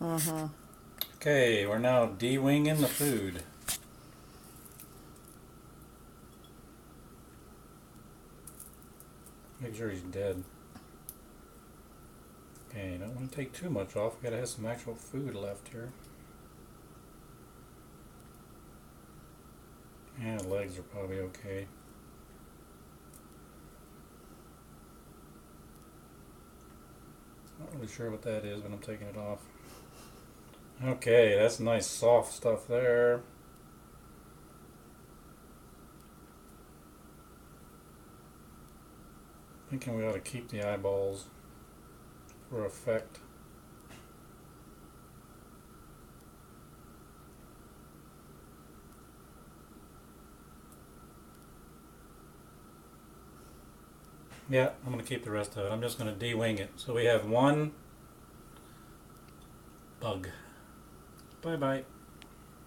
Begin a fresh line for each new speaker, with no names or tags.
Mm-hmm.
Okay, we're now de-winging the food. Make sure he's dead. Okay, don't want to take too much off. We gotta have some actual food left here. Yeah, the legs are probably okay. Not really sure what that is, but I'm taking it off. Okay, that's nice soft stuff there. Thinking we ought to keep the eyeballs for effect. Yeah, I'm going to keep the rest of it. I'm just going to de-wing it. So we have one bug. Bye-bye.